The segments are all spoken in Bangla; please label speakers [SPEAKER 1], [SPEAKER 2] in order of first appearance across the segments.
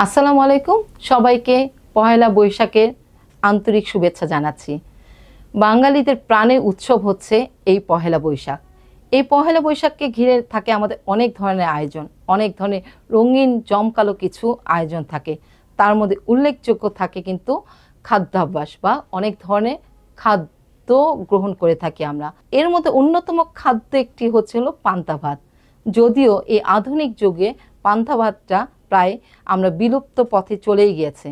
[SPEAKER 1] আসসালামু আলাইকুম সবাইকে পহেলা বৈশাখের আন্তরিক শুভেচ্ছা জানাচ্ছি। বাঙালিদের প্রাণের উৎসব হচ্ছে এই পহেলা বৈশাখ। এই পহেলা বৈশাখকে ঘিরে থাকে আমাদের অনেক ধরনের আয়োজন, অনেক ধরনের রঙিন জমকালো কিছু আয়োজন থাকে। তার মধ্যে উল্লেখযোগ্য থাকে কিন্তু খাদ্যাভ্যাস বা অনেক ধরনের খাদ্য গ্রহণ করে থাকি আমরা। এর মধ্যে অন্যতম খাদ্য একটি হচ্ছে হলো পান্তা ভাত। যদিও এই আধুনিক যুগে পান্তা ভাতটা প্রায় আমরা বিলুপ্ত পথে চলেই গিয়েছে,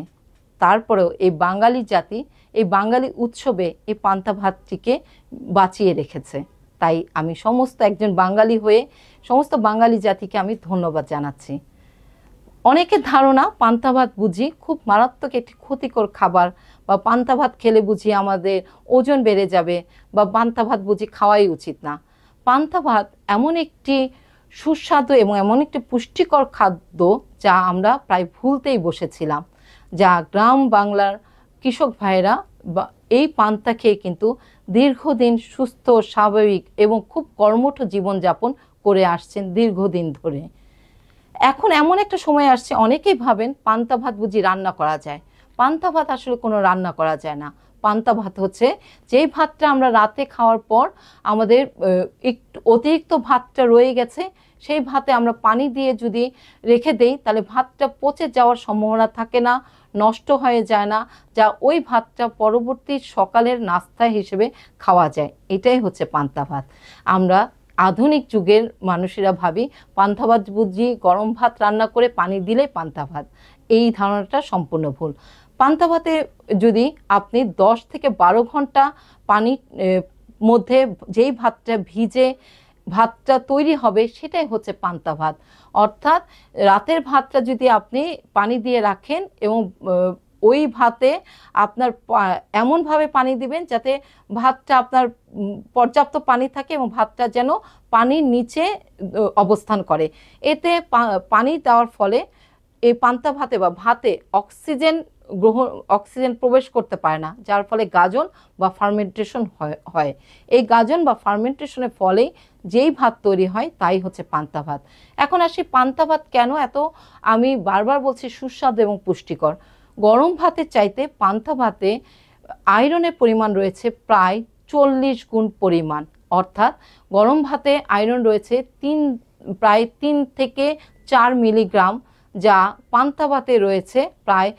[SPEAKER 1] তারপরেও এই বাঙালি জাতি এই বাঙালি উৎসবে এই পান্তা ভাতটিকে বাঁচিয়ে রেখেছে। তাই আমি সমস্ত একজন বাঙালি হয়ে সমস্ত বাঙালি জাতিকে আমি ধন্যবাদ জানাচ্ছি। অনেকের ধারণা পান্তা ভাত বুঝি খুব মারাত্মক একটি ক্ষতিকর খাবার, বা পান্তা ভাত খেলে বুঝি আমাদের ওজন বেড়ে যাবে, বা পান্তা ভাত বুঝি খাওয়াই উচিত না। পান্তা ভাত এমন একটি সুস্বাদু এবং এমন একটি পুষ্টিকর খাদ্য যা আমরা প্রায় ভুলতেই বসেছিলাম, যা গ্রাম বাংলার কৃষক ভাইয়েরা বা এই পান্তা খেয়ে কিন্তু দীর্ঘদিন সুস্থ স্বাভাবিক এবং খুব কর্মঠ জীবনযাপন করে আসছেন দীর্ঘদিন ধরে। এখন এমন একটা সময় আসছে অনেকেই ভাবেন পান্তা ভাত বুঝি রান্না করা যায়। পান্তা ভাত আসলে কোনো রান্না করা যায় না। পান্তা ভাত হচ্ছে যেই ভাতটা আমরা রাতে খাওয়ার পর আমাদের একটু অতিরিক্ত ভাতটা রয়ে গেছে, সেই ভাতে আমরা পানি দিয়ে যদি রেখে দেই তাহলে ভাতটা পচে যাওয়ার সম্ভাবনা থাকে না, নষ্ট হয়ে যায় না, যা ওই ভাতটা পরবর্তী সকালের নাস্তা হিসেবে খাওয়া যায়। এটাই হচ্ছে পান্তা ভাত। আমরা আধুনিক যুগের মানুষেরা ভাবি পান্তা ভাত বুঝি গরম ভাত রান্না করে পানি দিলেই পান্তা ভাত। এই ধারণাটা সম্পূর্ণ ভুল। পান্তা ভাতে যদি আপনি 10 থেকে 12 ঘন্টা পানির মধ্যে যেই ভাতটা ভিজে ভাতটা তৈরি হবে সেটাই হচ্ছে পান্তা ভাত। অর্থাৎ রাতের ভাতটা যদি আপনি পানি দিয়ে রাখেন এবং ওই ভাতে আপনার এমনভাবে পানি দিবেন যাতে ভাতটা আপনার পর্যাপ্ত পানি থাকে এবং ভাতটা যেন পানির নিচে অবস্থান করে। এতে পানি দেওয়ার ফলে এই পান্তা ভাতে বা ভাতে অক্সিজেন প্রবেশ করতে পারে না, যার ফলে গাজন বা ফার্মেন্টেশন হয়। এই গাজন বা ফার্মেন্টেশনের ফলেই যেই ভাত তৈরি হয় তাই হচ্ছে পান্তা ভাত। এখন আসি পান্তা ভাত কেন এত, আমি বারবার বলছি, সুস্বাদু এবং পুষ্টিকর। গরম ভাতের চাইতে পান্তা ভাতে আয়রনের পরিমাণ রয়েছে প্রায় 40 গুণ পরিমাণ। অর্থাৎ গরম ভাতে আয়রন রয়েছে প্রায় 3 থেকে 4 মিলিগ্রাম, যা পান্তা ভাতে রয়েছে প্রায়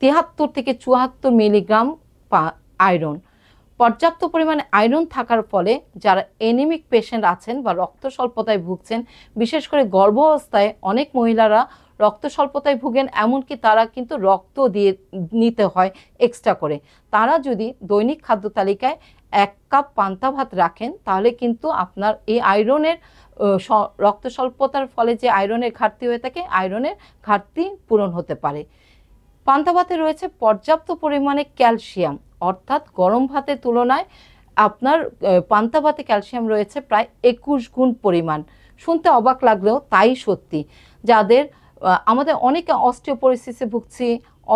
[SPEAKER 1] 73 থেকে 74 মিলিগ্রাম আয়রন। পর্যাপ্ত পরিমাণে আয়রন থাকার ফলে যারা এনিমিক পেশেন্ট আছেন বা রক্ত স্বল্পতায় ভুগছেন, বিশেষ করে গর্ভাবস্থায় অনেক মহিলারা রক্ত স্বল্পতায় ভুগেন, এমনকি তারা কিন্তু রক্ত দিয়ে নিতে হয় এক্সট্রা করে। তারা যদি দৈনিক খাদ্য তালিকায় 1 কাপ পান্তা ভাত রাখেন তাহলে কিন্তু আপনার এই আয়রনের রক্ত স্বল্পতার ফলে যে আয়রনের ঘাটতি হয়ে থাকে, আয়রনের ঘাটতি পূরণ হতে পারে। পান্তা ভাতে রয়েছে পর্যাপ্ত পরিমাণে ক্যালসিয়াম, অর্থাৎ গরম ভাতের তুলনায় আপনার পান্তা ভাতে ক্যালসিয়াম রয়েছে প্রায় 21 গুণ পরিমাণ। শুনতে অবাক লাগলেও তাই সত্যি। যাদের আমাদের অনেকে অস্টিওপোরোসিসে ভুগছি,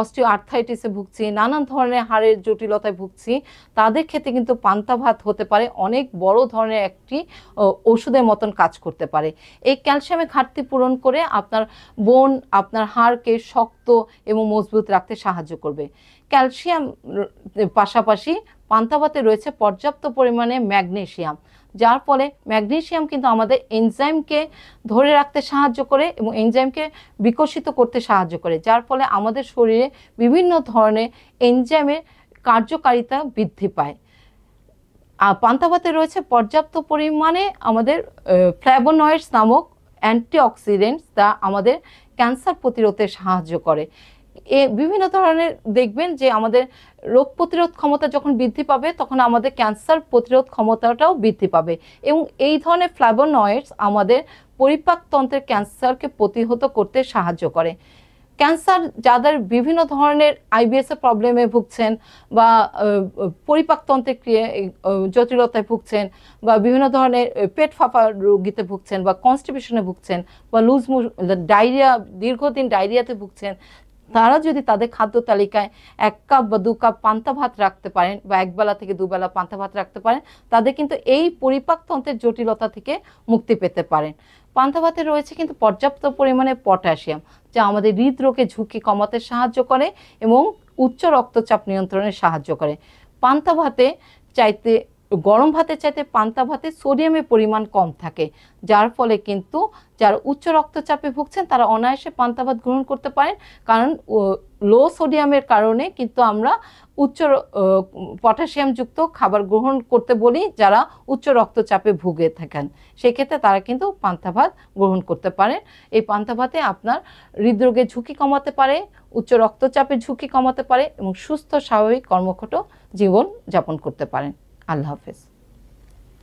[SPEAKER 1] অস্টিও আর্থ্রাইটিসে ভুগছি, নানান ধরনের হাড়ের জটিলতায় ভুগছি, তাদের ক্ষেত্রে কিন্তু পান্তা ভাত হতে পারে অনেক বড় ধরনের একটি ওষুধের মতন কাজ করতে পারে। এই ক্যালসিয়ামের ঘাটতি পূরণ করে আপনার বোন, আপনার হাড়কে শক্ত এবং মজবুত রাখতে সাহায্য করবে। ক্যালসিয়াম পাশাপাশি পান্তা ভাতে রয়েছে পর্যাপ্ত পরিমাণে ম্যাগনেসিয়াম, যার ফলে ম্যাগনেসিয়াম কিন্তু আমাদের এনজাইমকে ধরে রাখতে সাহায্য করে এবং এনজাইমকে বিকশিত করতে সাহায্য করে, যার ফলে আমাদের শরীরে বিভিন্ন ধরনের এনজাইমের কার্যকারিতা বৃদ্ধি পায়। পান্তা ভাতে রয়েছে পর্যাপ্ত পরিমাণে আমাদের ফ্ল্যাভোনয়েডস নামক অ্যান্টিঅক্সিডেন্টস, যা আমাদের ক্যান্সার প্রতিরোধে সাহায্য করে। বিভিন্ন ধরনের দেখবেন যে আমাদের রোগ প্রতিরোধ ক্ষমতা যখন বৃদ্ধি পাবে তখন আমাদের ক্যান্সার প্রতিরোধ ক্ষমতাটাও বৃদ্ধি পাবে, এবং এই ধরনের ফ্ল্যাভোনয়েডস আমাদের পরিপাকতন্ত্রের ক্যান্সারকে প্রতিহত করতে সাহায্য করে। ক্যান্সার যাদের বিভিন্ন ধরনের আইবিএস এর প্রবলেমে ভুগছেন, বা পরিপাকতন্ত্রের জটিলতায় ভুগছেন, বা বিভিন্ন ধরনের পেট ফাঁপা রোগীতে ভুগছেন, বা কনস্টিপেশনে ভুগছেন, বা ডায়রিয়া, দীর্ঘদিন ডায়রিয়াতে ভুগছেন, তারা যদি তাদের খাদ্য তালিকায় 1 কাপ বা 2 কাপ পান্তা ভাত রাখতে পারেন, বা 1 বেলা থেকে 2 বেলা পান্তা ভাত রাখতে পারেন, তাদের কিন্তু এই পরিপাকতন্ত্রের জটিলতা থেকে মুক্তি পেতে পারেন। পান্তা ভাতে রয়েছে কিন্তু পর্যাপ্ত পরিমাণে পটাশিয়াম, যা আমাদের হৃদরোগের ঝুঁকি কমাতে সাহায্য করে এবং উচ্চ রক্তচাপ নিয়ন্ত্রণে সাহায্য করে। পান্তা ভাতে চাইতে গরম ভাতের চাইতে পান্তা ভাতে সোডিয়ামের পরিমাণ কম থাকে, যার ফলে কিন্তু যারা উচ্চ রক্তচাপে ভুগছেন তারা অনায়াসে পান্তা ভাত গ্রহণ করতে পারেন, কারণ লো সোডিয়ামের কারণে কিন্তু আমরা উচ্চ পটাশিয়ামযুক্ত খাবার গ্রহণ করতে বলি যারা উচ্চ রক্তচাপে ভুগে থাকেন। সেক্ষেত্রে তারা কিন্তু পান্তা ভাত গ্রহণ করতে পারেন। এই পান্তা ভাতে আপনার হৃদরোগের ঝুঁকি কমাতে পারে, উচ্চ রক্তচাপের ঝুঁকি কমাতে পারে এবং সুস্থ স্বাভাবিক কর্মক্ষত জীবন যাপন করতে পারেন। আল্লাহ হাফেজ।